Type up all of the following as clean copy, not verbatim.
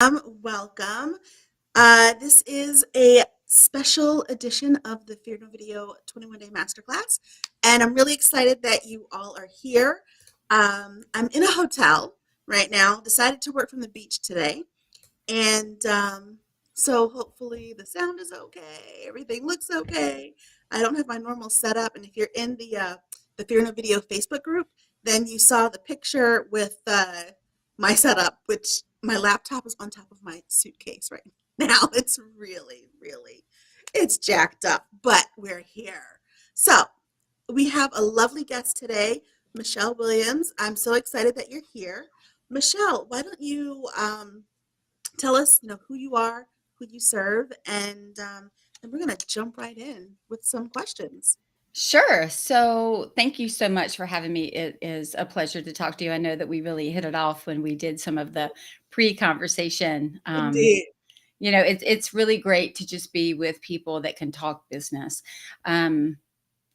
Welcome. This is a special edition of the Fear No Video 21 Day Masterclass, and I'm really excited that you all are here. I'm in a hotel right now, decided to work from the beach today, and so hopefully the sound is okay, everything looks okay. I don't have my normal setup, and if you're in the Fear No Video Facebook group, then you saw the picture with my setup, which my laptop is on top of my suitcase right now. It's really, it's jacked up, but we're here. So we have a lovely guest today, Michelle Williams. I'm so excited that you're here. Michelle, why don't you tell us, who you are, who you serve, and we're gonna jump right in with some questions. Sure. So thank you so much for having me. It is a pleasure to talk to you. I know that we really hit it off when we did some of the pre-conversation. Indeed. It's really great to just be with people that can talk business. Um,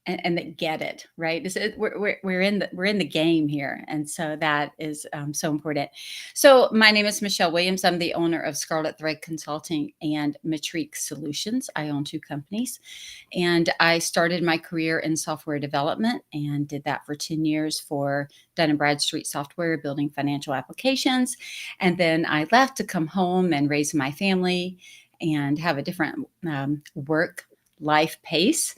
and that get it right. We're in the game here, and so that is so important. So my name is Michelle Williams. I'm the owner of Scarlet Thread Consulting and Matrique Solutions. I own two companies, and I started my career in software development and did that for 10 years for Dun& Bradstreet Software, building financial applications. And then I left to come home and raise my family and have a different work life pace.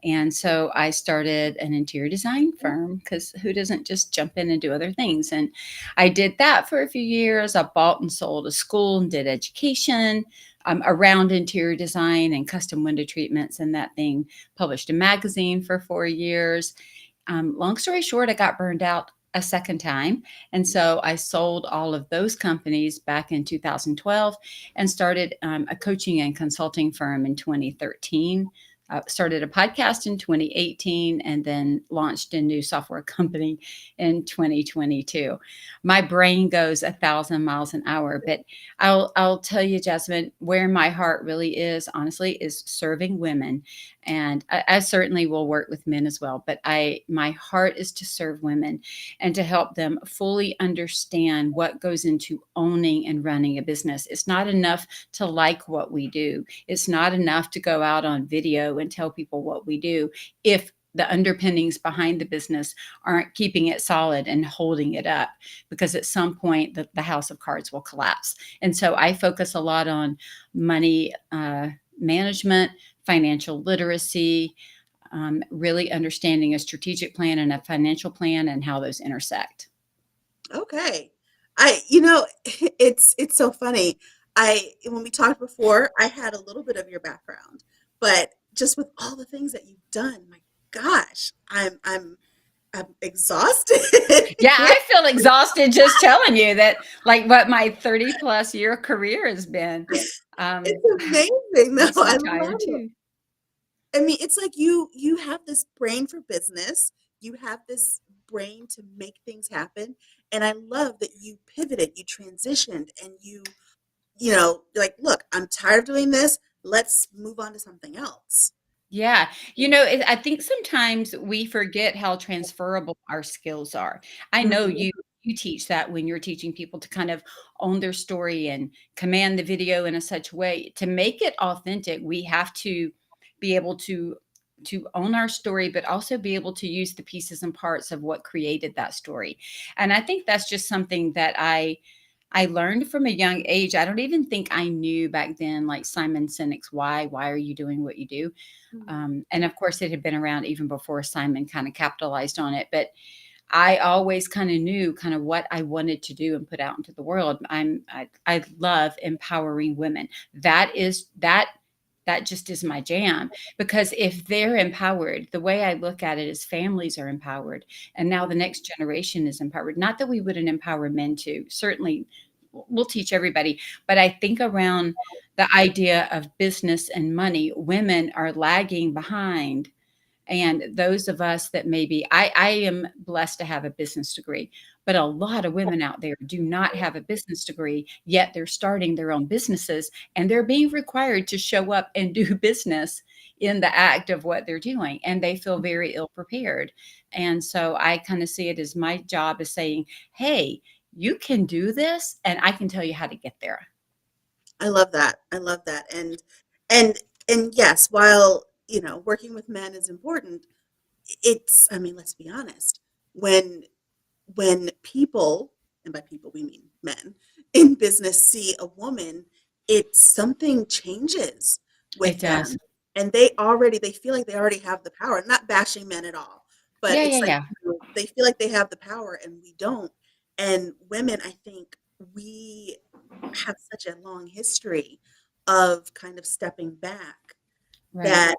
And so I started an interior design firm because who doesn't just jump in and do other things? And I did that for a few years. I bought and sold a school and did education around interior design and custom window treatments. And that thing published a magazine for 4 years. Long story short, I got burned out a second time. And so I sold all of those companies back in 2012 and started a coaching and consulting firm in 2013. Started a podcast in 2018 and then launched a new software company in 2022. My brain goes 1,000 miles an hour, but I'll tell you, Jasmine, where my heart really is, honestly, is serving women. And I certainly will work with men as well, but my heart is to serve women and to help them fully understand what goes into owning and running a business. It's not enough to like what we do. It's not enough to go out on video and tell people what we do if the underpinnings behind the business aren't keeping it solid and holding it up, because at some point the house of cards will collapse. And so I focus a lot on money management, financial literacy, really understanding a strategic plan and a financial plan and how those intersect. Okay. It's so funny. When we talked before, I had a little bit of your background, but just with all the things that you've done, my gosh, I'm exhausted. Yeah, I feel exhausted just telling you that, like, what my 30 plus year career has been. Um, It's amazing though. Makes me I tired love it. too. I mean, it's like you have this brain for business. You have this brain to make things happen, and I love that you pivoted, you transitioned, and like, look, I'm tired of doing this. Let's move on to something else. Yeah. I think sometimes we forget how transferable our skills are. I know Mhm. you teach that when you're teaching people to kind of own their story and command the video in a such way to make it authentic. We have to be able to own our story, but also be able to use the pieces and parts of what created that story. And I think that's just something that I learned from a young age. I don't even think I knew back then, like Simon Sinek's why. Why are you doing what you do? Mhm. And of course, it had been around even before Simon kind of capitalized on it. But I always kind of knew kind of what I wanted to do and put out into the world. I love empowering women. That just is my jam, because if they're empowered, the way I look at it is families are empowered, and now the next generation is empowered. Not that we wouldn't empower men too. Certainly we'll teach everybody, but I think around the idea of business and money, women are lagging behind. And those of us that maybe I am blessed to have a business degree, but a lot of women out there do not have a business degree, yet they're starting their own businesses and they're being required to show up and do business in the act of what they're doing. And they feel very ill prepared. And so I kind of see it as my job as saying, hey, you can do this and I can tell you how to get there. I love that. I love that. And and yes, while, working with men is important, I mean, let's be honest. When people, and by people we mean men, in business see a woman, it's something changes It with does. them. And they feel like they already have the power. Not bashing men at all, but Yeah, yeah, it's like, yeah. they feel like they have the power and we don't. And women, I think we have such a long history of kind of stepping back Right. that,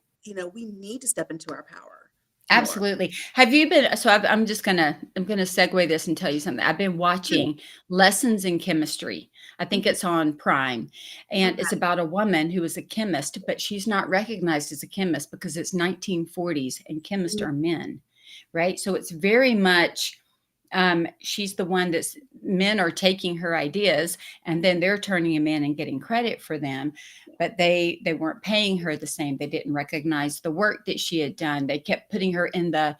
we need to step into our power more. Absolutely. Have you been so I'm gonna segue this and tell you something. I've been watching Lessons in Chemistry. I think Mhm. it's on Prime, and it's Okay. about a woman who is a chemist, but she's not recognized as a chemist because it's 1940s and chemists Mhm. are men, right? So it's very much she's the one that's men are taking her ideas and then they're turning them in and getting credit for them, but they weren't paying her the same. They didn't recognize the work that she had done. They kept putting her in the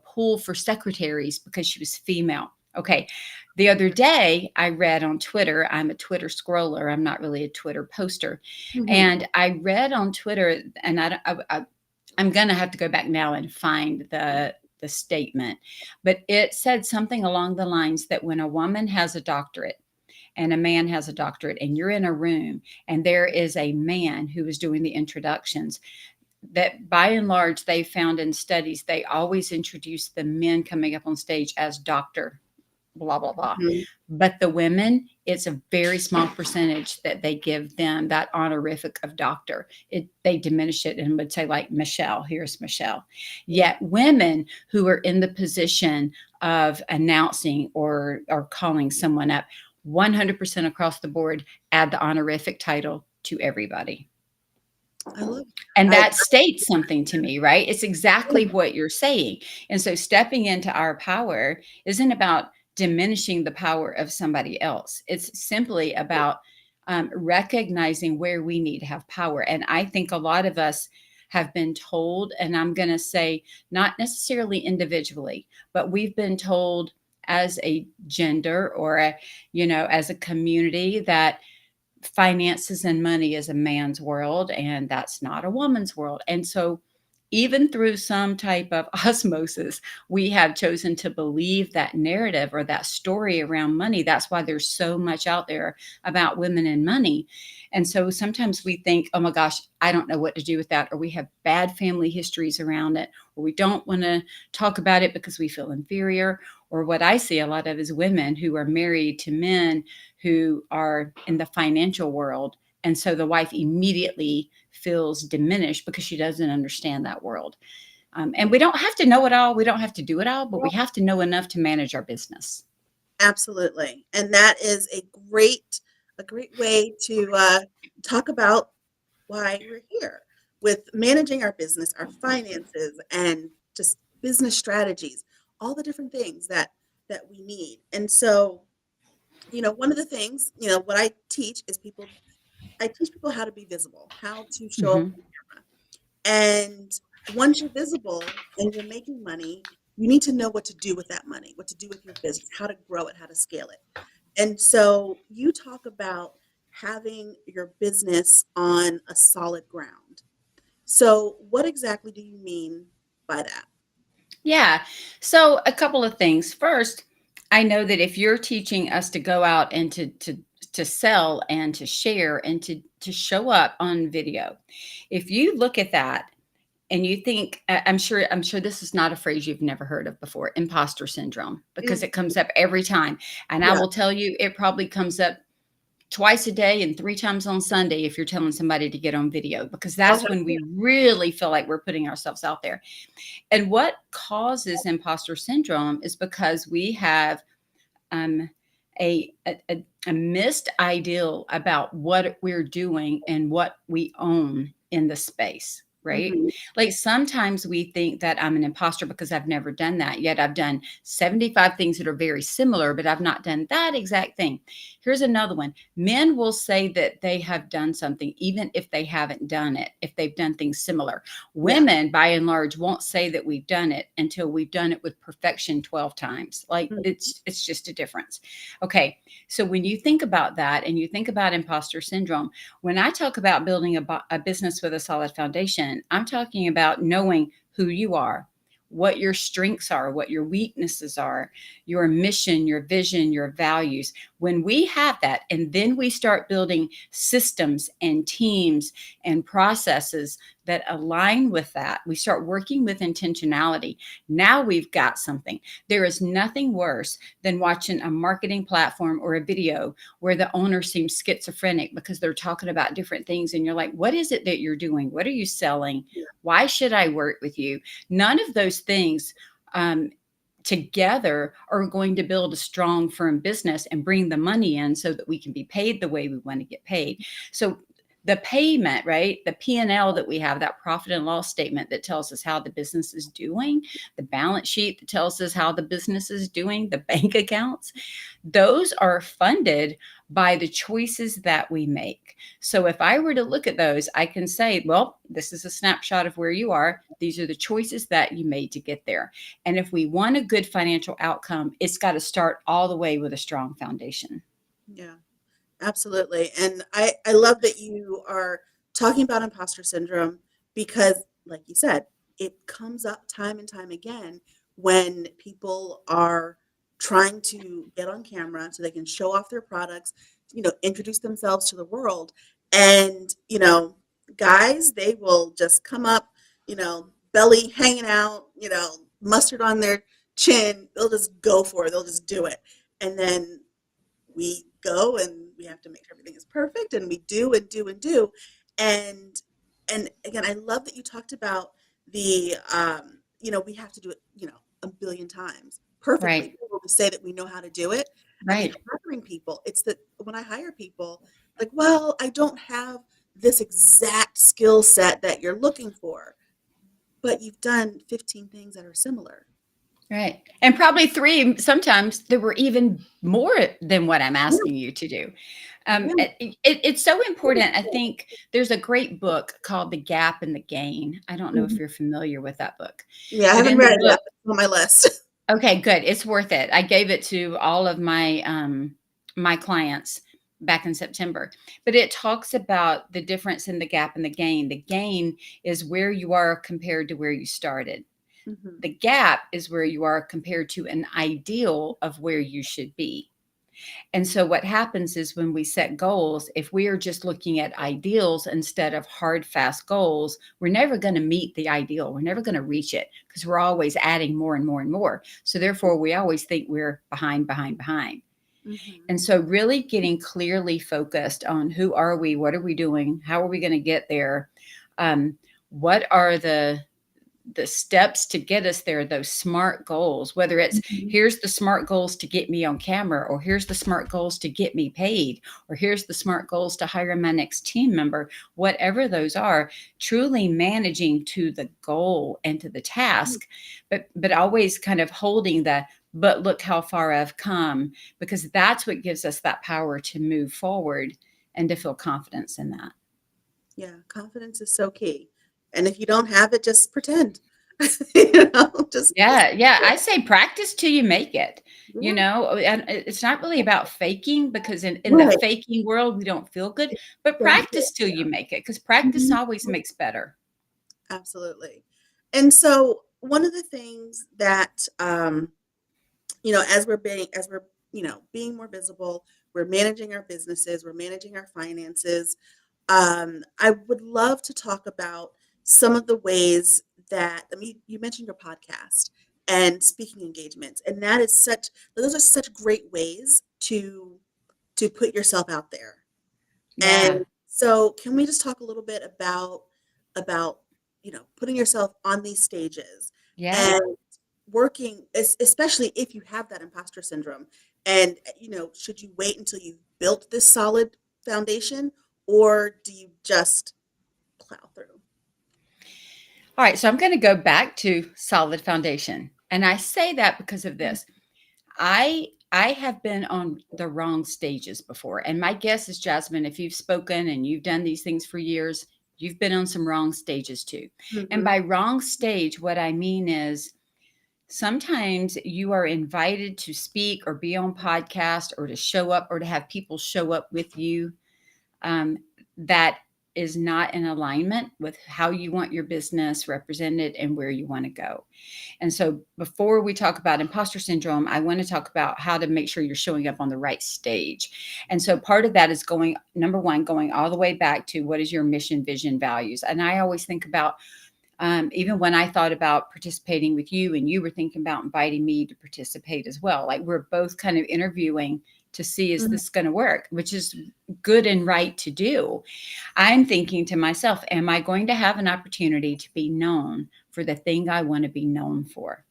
pool for secretaries because she was female. Okay, the other day I read on Twitter, I'm a Twitter scroller, I'm not really a Twitter poster, Mhm. and I read on Twitter, and I'm gonna have to go back now and find the statement, but it said something along the lines that when a woman has a doctorate and a man has a doctorate and you're in a room and there is a man who is doing the introductions, that by and large they found in studies they always introduce the men coming up on stage as doctor blah blah blah, Mhm. but the women, it's a very small percentage that they give them that honorific of doctor. They diminish it and would say like Michelle, here's Michelle. Yeah. Yet women who are in the position of announcing or calling someone up, 100% across the board add the honorific title to everybody. I love And I that states something to me, right? It's exactly what you're saying. And so stepping into our power isn't about diminishing the power of somebody else. It's simply about recognizing where we need to have power. And I think a lot of us have been told, and I'm going to say not necessarily individually, but we've been told as a gender or as a community that finances and money is a man's world and that's not a woman's world. And so even through some type of osmosis, we have chosen to believe that narrative or that story around money. That's why there's so much out there about women and money. And so sometimes we think, oh my gosh, I don't know what to do with that. Or we have bad family histories around it, or we don't want to talk about it because we feel inferior. Or what I see a lot of is women who are married to men who are in the financial world. And so the wife immediately feels diminished because she doesn't understand that world. And we don't have to know it all. We don't have to do it all, but we have to know enough to manage our business. Absolutely. And that is a great way to talk about why we're here with managing our business, our finances, and just business strategies, all the different things that we need. And so, one of the things, what I teach people how to be visible, how to show up Hmm. on camera. And once you're visible and you're making money, you need to know what to do with that money, what to do with your business, how to grow it, how to scale it. And so you talk about having your business on a solid ground. So what exactly do you mean by that? Yeah. So a couple of things. First, I know that if you're teaching us to go out and to sell and to share and to show up on video, if you look at that and you think I'm sure this is not a phrase you've never heard of before, imposter syndrome, because Mhm. it comes up every time. And I Yeah. will tell you, it probably comes up twice a day and three times on Sunday if you're telling somebody to get on video, because Oh, that's when we really feel like we're putting ourselves out there. And what causes imposter syndrome is because we have um, a missed ideal about what we're doing and what we own in the space. right? Mhm. Like sometimes we think that I'm an imposter because I've never done that, yet I've done 75 things that are very similar, but I've not done that exact thing. Here's another one. Men will say that they have done something even if they haven't done it, if they've done things similar. Yeah. Women, by and large, won't say that we've done it until we've done it with perfection 12 times. Like Mhm. it's just a difference. Okay, so when you think about that and you think about imposter syndrome, when I talk about building a business with a solid foundation, I'm talking about knowing who you are, what your strengths are, what your weaknesses are, your mission, your vision, your values. When we have that, and then we start building systems and teams and processes that align with that, we start working with intentionality. Now we've got something. There is nothing worse than watching a marketing platform or a video where the owner seems schizophrenic because they're talking about different things. And you're like, what is it that you're doing? What are you selling? Why should I work with you? None of those things together are going to build a strong, firm business and bring the money in so that we can be paid the way we want to get paid. So the payment, right? The P&L that we have, that profit and loss statement that tells us how the business is doing, the balance sheet that tells us how the business is doing, the bank accounts, those are funded by the choices that we make. So if I were to look at those, I can say, well, this is a snapshot of where you are. These are the choices that you made to get there. And if we want a good financial outcome, it's got to start all the way with a strong foundation. Yeah. Absolutely. And I love that you are talking about imposter syndrome because, like you said, it comes up time and time again when people are trying to get on camera so they can show off their products, introduce themselves to the world. And, guys, they will just come up, belly hanging out, mustard on their chin. They'll just go for it. They'll just do it. And then we go and we have to make sure everything is perfect and we do and do and do and again, I love that you talked about the we have to do it a billion times perfectly Right. before we say that we know how to do it. I mean, Right. hiring people, it's that when I hire people, like, well, I don't have this exact skill set that you're looking for, but you've done 15 things that are similar. Right. And probably 3 sometimes there were even more than what I'm Yeah, asking you to do. yeah. It's so important. I think there's a great book called The Gap and the Gain. I don't know if Mhm. you're familiar with that book, Yeah, I but haven't in the read it book, yet, but it's on my list. okay, good. It's worth it. I gave it to all of my clients back in September. But it talks about the difference in the gap and the gain. The gain is where you are compared to where you started. Mhm. The gap is where you are compared to an ideal of where you should be. And so what happens is when we set goals, if we are just looking at ideals instead of hard, fast goals, we're never going to meet the ideal. We're never going to reach it because we're always adding more and more and more. So therefore, we always think we're behind, behind, behind. Mhm. And so really getting clearly focused on who are we? What are we doing? How are we going to get there? What are the steps to get us there, those smart goals, whether it's Mhm. here's the smart goals to get me on camera, or here's the smart goals to get me paid, or here's the smart goals to hire my next team member, whatever those are, truly managing to the goal and to the task, but always kind of holding the but look how far I've come, because that's what gives us that power to move forward and to feel confidence in that. Yeah, confidence is so key. And if you don't have it, just pretend. Just Yeah, yeah, I say practice till you make it, yeah, and it's not really about faking because in the right. faking world, we don't feel good, but Don't practice till you make it because practice Mhm. always makes better. Absolutely. And so one of the things that as we're, being more visible, we're managing our businesses, we're managing our finances. I would love to talk about some of the ways that, I mean, you mentioned your podcast and speaking engagements, and those are such great ways to put yourself out there. Yeah, And so, can we just talk a little bit about putting yourself on these stages yeah. and working, especially if you have that imposter syndrome, and should you wait until you've built this solid foundation, or do you just plow through? All right, so I'm going to go back to solid foundation. And I say that because of this. I have been on the wrong stages before. And my guess is, Jasmine, if you've spoken and you've done these things for years, you've been on some wrong stages too. And Mhm. by wrong stage, what I mean is sometimes you are invited to speak or be on podcast or to show up or to have people show up with you, that is not in alignment with how you want your business represented and where you want to go. And so before we talk about imposter syndrome, I want to talk about how to make sure you're showing up on the right stage. And so part of that is going, number one, going all the way back to what is your mission, vision, values. And I always think about, even when I thought about participating with you and you were thinking about inviting me to participate as well, like we're both kind of interviewing to see, is Mhm. this going to work, which is good and right to do. I'm thinking to myself, am I going to have an opportunity to be known for the thing I want to be known for?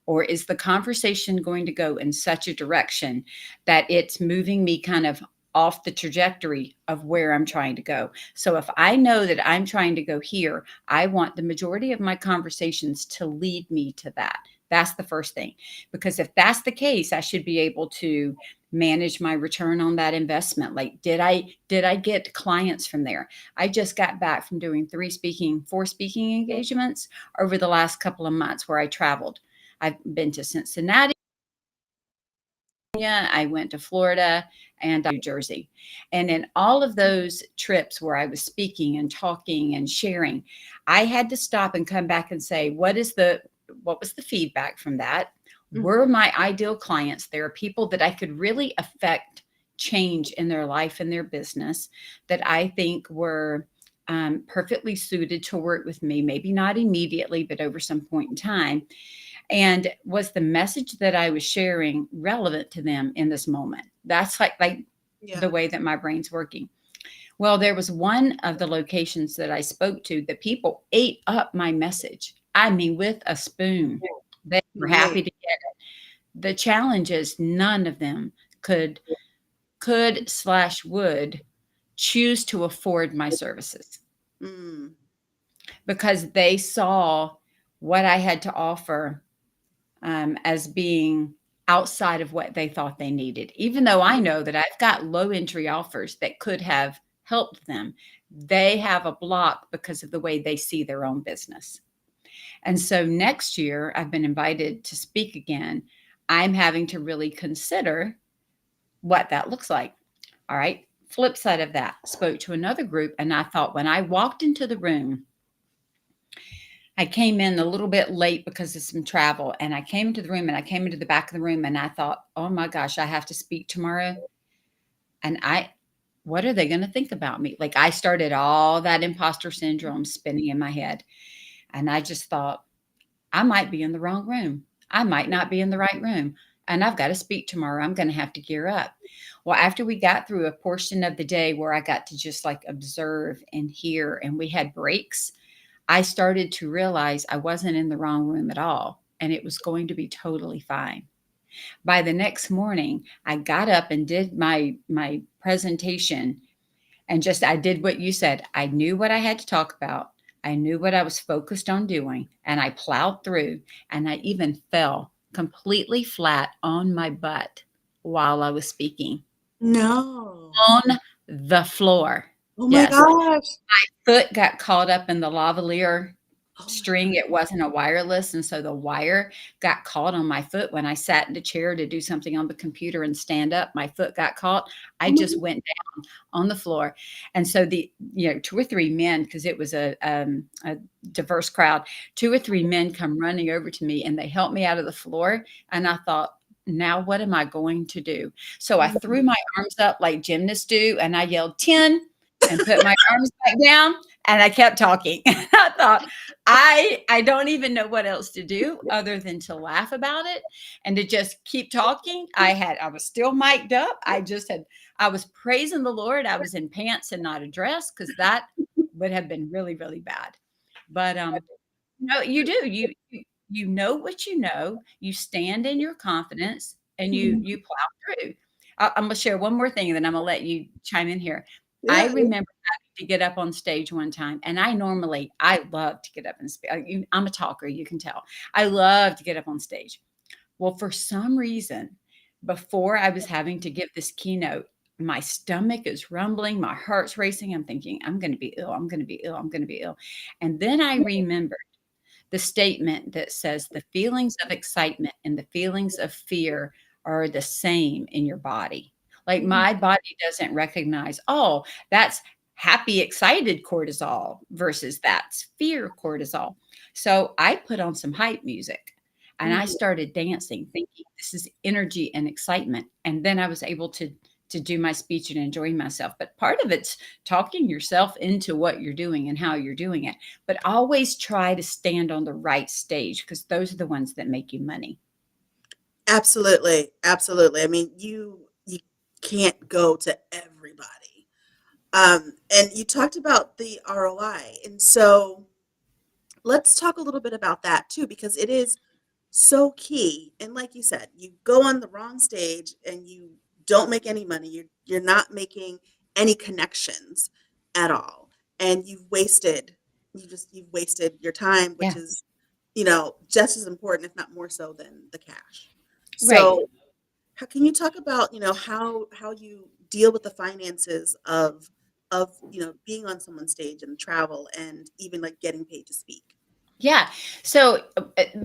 Or is the conversation going to go in such a direction that it's moving me kind of off the trajectory of where I'm trying to go? So if I know that I'm trying to go here, I want the majority of my conversations to lead me to that. That's the first thing. Because if that's the case, I should be able to manage my return on that investment. Like, did I get clients from there? I just got back from doing four speaking engagements over the last couple of months where I traveled. I've been to Cincinnati, I went to Florida, and New Jersey. And in all of those trips where I was speaking and talking and sharing, I had to stop and come back and say, what was the feedback from that? Were Mhm. my ideal clients? There are people that I could really affect change in their life and their business that I think were perfectly suited to work with me, maybe not immediately, but over some point in time. And was the message that I was sharing relevant to them in this moment? That's like the Yeah. way that my brain's working. Well, there was one of the locations that I spoke to, the people ate up my message. I mean, with a spoon. They were happy Nice. to get it. The challenge is none of them could slash would choose to afford my services Mm. because they saw what I had to offer, as being outside of what they thought they needed. Even though I know that I've got low entry offers that could have helped them, they have a block because of the way they see their own business. And so next year, I've been invited to speak again. I'm having to really consider what that looks like. All right. Flip side of that, spoke to another group, and I thought when I walked into the room, I came in a little bit late because of some travel, and I came into the room and I came into the back of the room and I thought, oh my gosh, I have to speak tomorrow. And what are they going to think about me? Like, I started all that imposter syndrome spinning in my head. And I just thought, I might be in the wrong room. I might not be in the right room. And I've got to speak tomorrow. I'm going to have to gear up. Well, after we got through a portion of the day where I got to just like observe and hear, and we had breaks, I started to realize I wasn't in the wrong room at all, and it was going to be totally fine. By the next morning, I got up and did my presentation, and just I did what you said. I knew what I had to talk about. I knew what I was focused on doing, and I plowed through, and I even fell completely flat on my butt while I was speaking No. on the floor. Oh my Yes. gosh. Foot got caught up in the lavalier Oh my string. It wasn't a wireless, and so the wire got caught on my foot when I sat in the chair to do something on the computer and stand up. My foot got caught. I oh my just went down on the floor. And so two or three men, because it was a diverse crowd, two or three men come running over to me and they helped me out of the floor. And I thought, now what am I going to do? So I threw my arms up like gymnasts do, and I yelled 10 and put my arms back down, and I kept talking. I thought, I don't even know what else to do other than to laugh about it and to just keep talking. I was still mic'd up. I was praising the Lord. I was in pants and not a dress because that would have been really, really bad. But no, you do. You know what you know. You stand in your confidence and Mhm. you plow through. I'm gonna share one more thing, and then I'm gonna let you chime in here. I Yeah. remember to get up on stage one time, and I love to get up and speak. I'm a talker, you can tell. I love to get up on stage. Well, for some reason, before I was having to give this keynote, my stomach is rumbling, my heart's racing. I'm thinking, I'm going to be ill. I'm going to be ill. I'm going to be ill. And then I remembered the statement that says the feelings of excitement and the feelings of fear are the same in your body. Like Mhm. my body doesn't recognize, oh, that's happy, excited cortisol versus that's fear cortisol. So I put on some hype music and I Mhm. started dancing, thinking this is energy and excitement. And then I was able to do my speech and enjoy myself. But part of it's talking yourself into what you're doing and how you're doing it, but always try to stand on the right stage because those are the ones that make you money. Absolutely, absolutely. I mean, you can't go to everybody. And you talked about the ROI, and so let's talk a little bit about that too, because it is so key. And like you said, you go on the wrong stage and you don't make any money. You're not making any connections at all, and you've wasted your time, which Yeah. is just as important, if not more so, than the cash. Right. So how can you talk about, how you deal with the finances of being on someone's stage and travel and even like getting paid to speak? Yeah. So,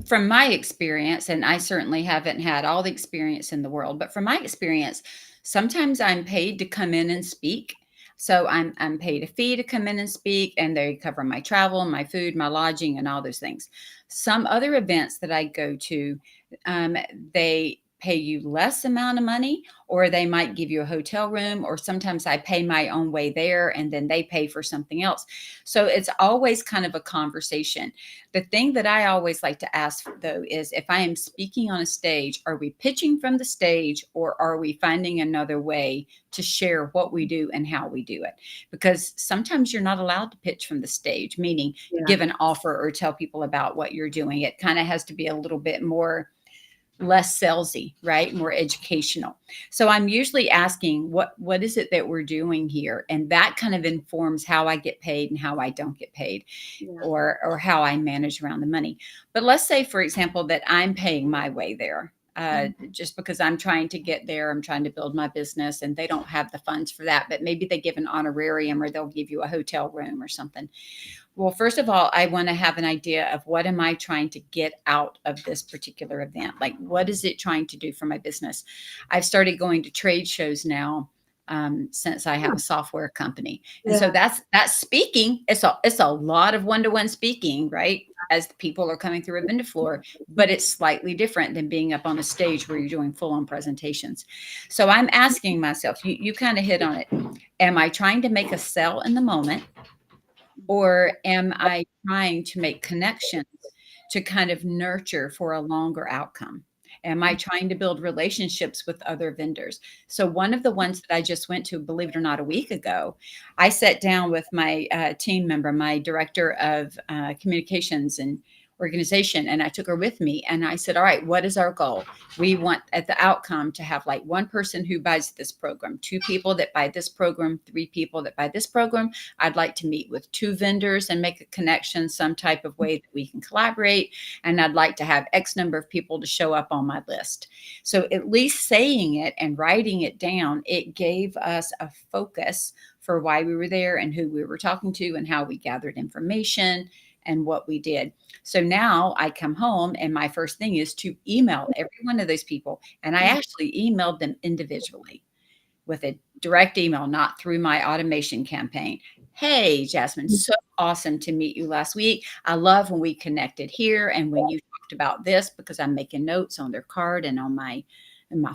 from my experience, and I certainly haven't had all the experience in the world, but from my experience, sometimes I'm paid to come in and speak. So I'm paid a fee to come in and speak, and they cover my travel, my food, my lodging, and all those things. Some other events that I go to, um, they pay you less amount of money, or they might give you a hotel room, or sometimes I pay my own way there, and then they pay for something else. So it's always kind of a conversation. The thing that I always like to ask, though, is if I am speaking on a stage, are we pitching from the stage or are we finding another way to share what we do and how we do it? Because sometimes you're not allowed to pitch from the stage, meaning Yeah. give an offer or tell people about what you're doing. It kind of has to be a little bit more less salesy, right? More educational. So I'm usually asking what is it that we're doing here? And that kind of informs how I get paid and how I don't get paid, Yeah. or how I manage around the money. But let's say, for example, that I'm paying my way there. Mhm. Just because I'm trying to get there, I'm trying to build my business, and they don't have the funds for that. But maybe they give an honorarium, or they'll give you a hotel room or something. Well, first of all, I want to have an idea of what am I trying to get out of this particular event? Like, what is it trying to do for my business? I've started going to trade shows now, since I have Huh. a software company, and so Yeah. that's speaking. It's a lot of one-to-one speaking, right? As the people are coming through a vendor floor, but it's slightly different than being up on a stage where you're doing full-on presentations. So I'm asking myself, you kind of hit on it. Am I trying to make a sell in the moment? Mhm. Or am I trying to make connections to kind of nurture for a longer outcome? Am I trying to build relationships with other vendors? So, one of the ones that I just went to, believe it or not, a week ago, I sat down with my team member, my director of communications and organization, and I took her with me. And I said, all right, what is our goal? We want at the outcome to have like one person who buys this program, two people that buy this program, three people that buy this program. I'd like to meet with two vendors and make a connection, some type of way that we can collaborate. And I'd like to have X number of people to show up on my list. So at least saying it and writing it down, it gave us a focus for why we were there and who we were talking to and how we gathered information and what we did. So now I come home and my first thing is to email every one of those people. And I Mhm. actually emailed them individually with a direct email, not through my automation campaign. Hey, Jasmine, so awesome to meet you last week. I love when we connected here and when you talked about this, because I'm making notes on their card and on my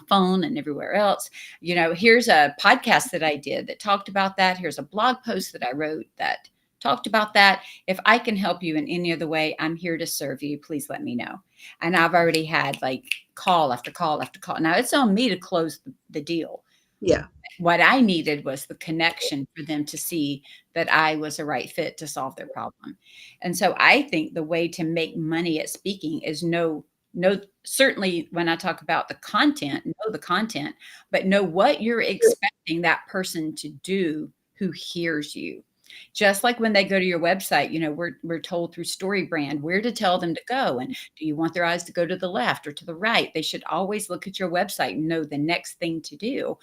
phone and everywhere else. Here's a podcast that I did that talked about that. Here's a blog post that I wrote that talked about that. If I can help you in any other way, I'm here to serve you. Please let me know. And I've already had like call after call after call. Now it's on me to close the deal. Yeah. What I needed was the connection for them to see that I was a right fit to solve their problem. And so I think the way to make money at speaking is know certainly when I talk about the content, know the content, but know what you're expecting that person to do who hears you. Just like when they go to your website, we're told through StoryBrand where to tell them to go. And do you want their eyes to go to the left or to the right? They should always look at your website and know the next thing to do.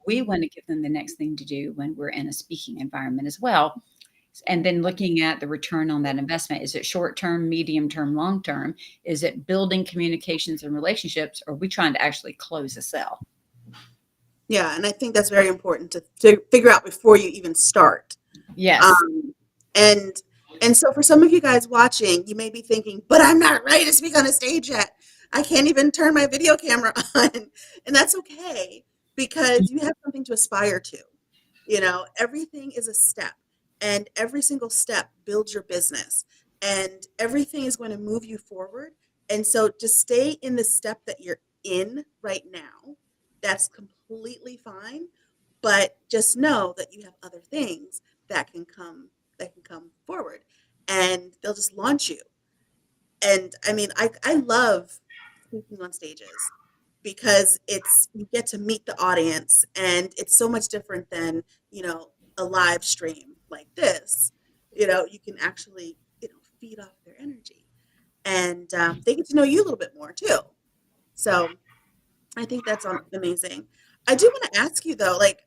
We want to give them the next thing to do when we're in a speaking environment as well. And then looking at the return on that investment. Is it short term, medium term, long term? Is it building communications and relationships? Or are we trying to actually close a sale? Yeah, and I think that's very important to figure out before you even start. Yes. And so for some of you guys watching, you may be thinking, but I'm not ready to speak on a stage yet. I can't even turn my video camera on. And that's okay, because you have something to aspire to. Everything is a step, and every single step builds your business, and everything is going to move you forward. And so just stay in the step that you're in right now. That's completely fine. But just know that you have other things that can come forward, and they'll just launch you. And I mean, I love speaking on stages, because you get to meet the audience, and it's so much different than a live stream like this. You can actually feed off their energy, and they get to know you a little bit more too. So I think that's amazing. I do want to ask you though, like,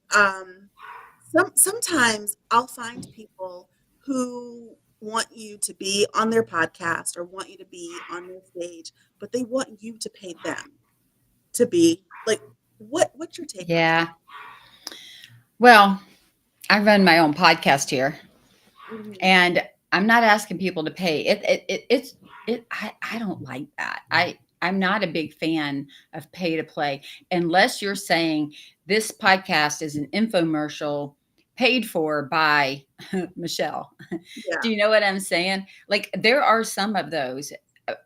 sometimes I'll find people who want you to be on their podcast or want you to be on their stage, but they want you to pay them to be. Like, what's your take on Yeah. Well, I run my own podcast here, that? and I'm not asking people to pay. I don't like that. I'm not a big fan of pay to play, unless you're saying this podcast is an infomercial paid for by Michelle. Yeah. Do you know what I'm saying? Like, there are some of those.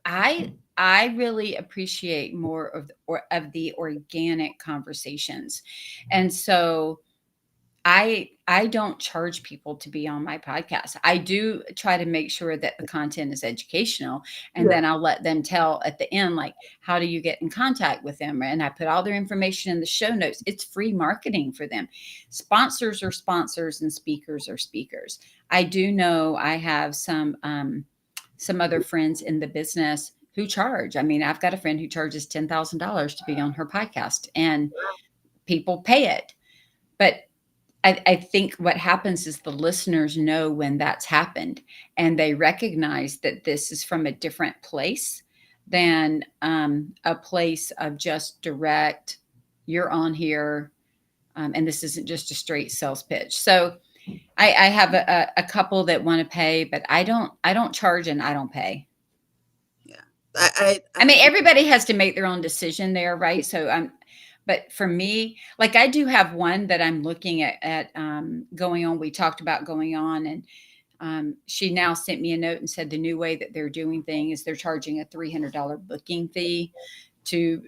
I really appreciate more of the organic conversations. And so I don't charge people to be on my podcast. I do try to make sure that the content is educational, and Yeah. then I'll let them tell at the end, like, how do you get in contact with them? And I put all their information in the show notes. It's free marketing for them. Sponsors are sponsors, and speakers are speakers. I do know I have some other friends in the business who charge. I mean, I've got a friend who charges $10,000 to be on her podcast, and people pay it. But I think what happens is the listeners know when that's happened, and they recognize that this is from a different place than a place of just direct, you're on here, and this isn't just a straight sales pitch. So I have a couple that want to pay, but I don't charge, and I don't pay. Yeah. I mean, everybody has to make their own decision there, right? So but for me, like, I do have one that I'm looking at going on. We talked about going on, and she now sent me a note and said the new way that they're doing things is they're charging a $300 booking fee to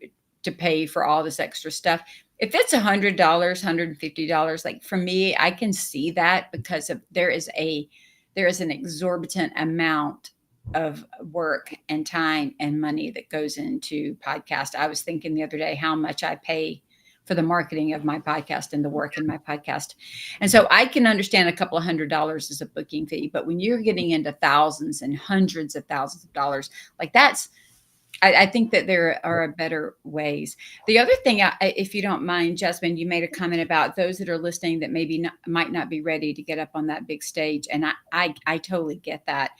pay for all this extra stuff. If it's $100, $150, like, for me, I can see that, because there is an exorbitant amount of work and time and money that goes into podcast. I was thinking the other day how much I pay for the marketing of my podcast and the work in my podcast. And so I can understand a couple of $100 as a booking fee, but when you're getting into thousands and hundreds of thousands of dollars, like, I think that there are better ways. The other thing, if you don't mind, Jasmine, you made a comment about those that are listening that might not be ready to get up on that big stage. And I totally get that.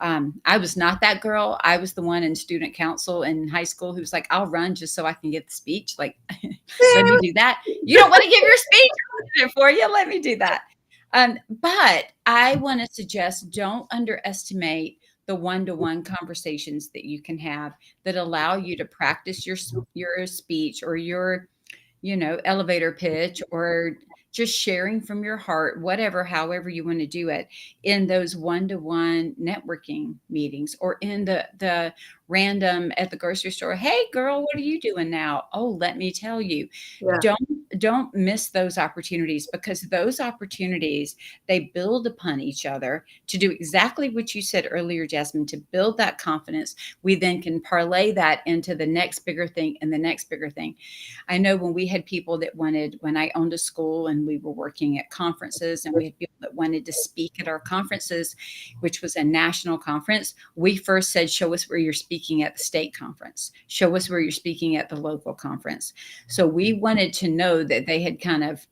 I was not that girl. I was the one in student council in high school who's like, I'll run just so I can get the speech. Like, let me do that. You don't want to give your speech? I'll do it for you. Let me do that. But I want to suggest, don't underestimate the one-to-one conversations that you can have that allow you to practice your speech, or your, elevator pitch, or just sharing from your heart, however you want to do it, in those one-to-one networking meetings, or in the random at the grocery store. Hey girl, what are you doing now? Oh, let me tell you. Yeah. Don't miss those opportunities, because those opportunities, they build upon each other to do exactly what you said earlier, Jasmine, to build that confidence. We then can parlay that into the next bigger thing and the next bigger thing. I know when we had people that when I owned a school and we were working at conferences, and we had people that wanted to speak at our conferences, which was a national conference, we first said, show us where you're speaking at the state conference. Show us where you're speaking at the local conference. So we wanted to know that they had kind of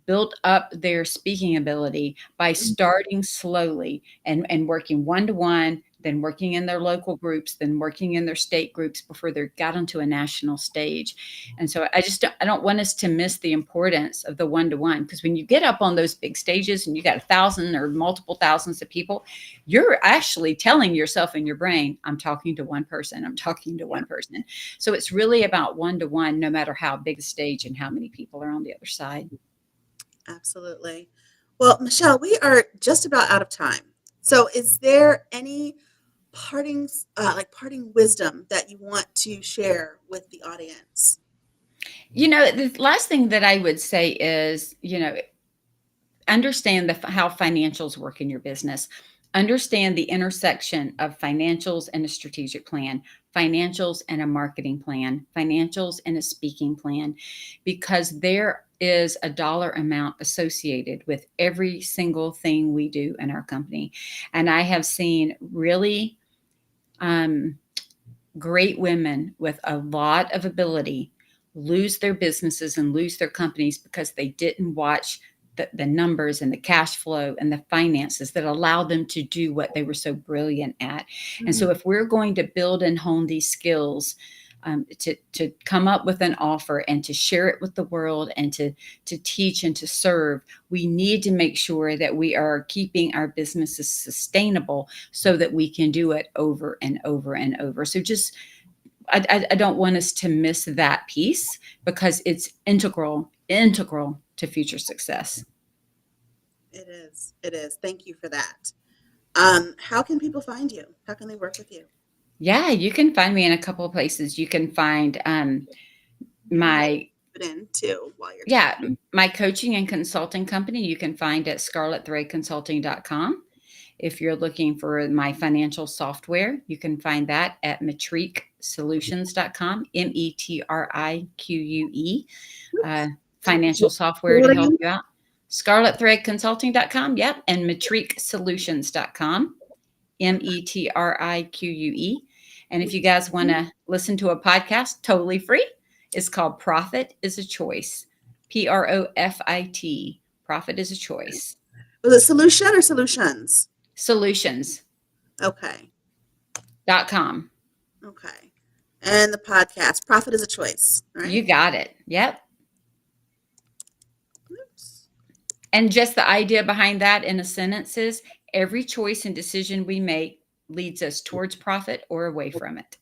built up their speaking ability by starting slowly and working one-to-one, then working in their local groups, then working in their state groups before they got onto a national stage. And so I don't want us to miss the importance of the one-to-one, because when you get up on those big stages and you got 1,000 or multiple thousands of people, you're actually telling yourself in your brain, I'm talking to one person, I'm talking to one person. So it's really about one-to-one, no matter how big the stage and how many people are on the other side. Absolutely. Well, Michelle, we are just about out of time. So is there any parting wisdom that you want to share with the audience? The last thing that I would say is, understand how financials work in your business. Understand the intersection of financials and a strategic plan, financials and a marketing plan, financials and a speaking plan, because there is a dollar amount associated with every single thing we do in our company. And I have seen really great women with a lot of ability lose their businesses and lose their companies because they didn't watch the numbers and the cash flow and the finances that allowed them to do what they were so brilliant at. Mm-hmm. And so if we're going to build and hone these skills, to come up with an offer and to share it with the world and to teach and to serve, we need to make sure that we are keeping our businesses sustainable so that we can do it over and over and over. So I don't want us to miss that piece, because it's integral to future success. It is. Thank you for that. How can people find you? How can they work with you? Yeah, you can find me in a couple of places. You can find my coaching and consulting company. You can find at scarletthreadconsulting.com. If you're looking for my financial software, you can find that at metriquesolutions.com, METRIQUE, financial software to help you out. Scarletthreadconsulting.com, yep, and metriquesolutions.com, METRIQUE. And if you guys want to listen to a podcast totally free, it's called Profit is a Choice, PROFIT. Profit is a Choice. Was it solution or solutions? Solutions. Okay. .com. Okay. And the podcast, Profit is a Choice, right? You got it. Yep. Oops. And just the idea behind that in a sentence is, every choice and decision we make leads us towards profit or away from it.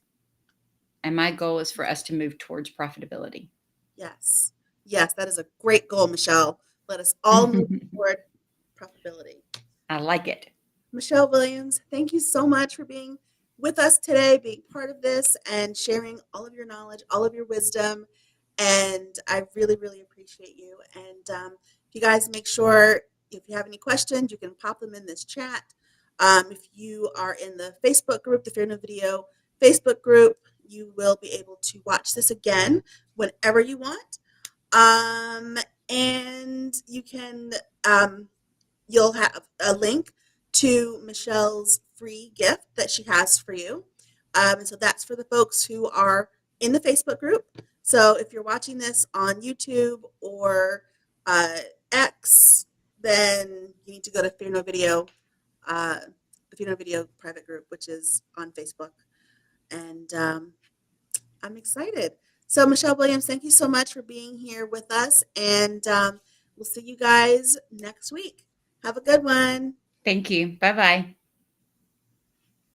And my goal is for us to move towards profitability. Yes. Yes, that is a great goal, Michelle. Let us all move toward profitability. I like it. Michelle Williams, thank you so much for being with us today, being part of this and sharing all of your knowledge, all of your wisdom. And I really, really appreciate you. And if you guys make sure, if you have any questions, you can pop them in this chat. If you are in the Facebook group, the Fear No Video Facebook group, you will be able to watch this again whenever you want. And you can, you'll have a link to Michelle's free gift that she has for you. And so that's for the folks who are in the Facebook group. So if you're watching this on YouTube or X, then you need to go to Fear No Video, the Fear No Video private group, which is on Facebook. And I'm excited. So Michelle Williams, thank you so much for being here with us. And we'll see you guys next week. Have a good one. Thank you. Bye-bye.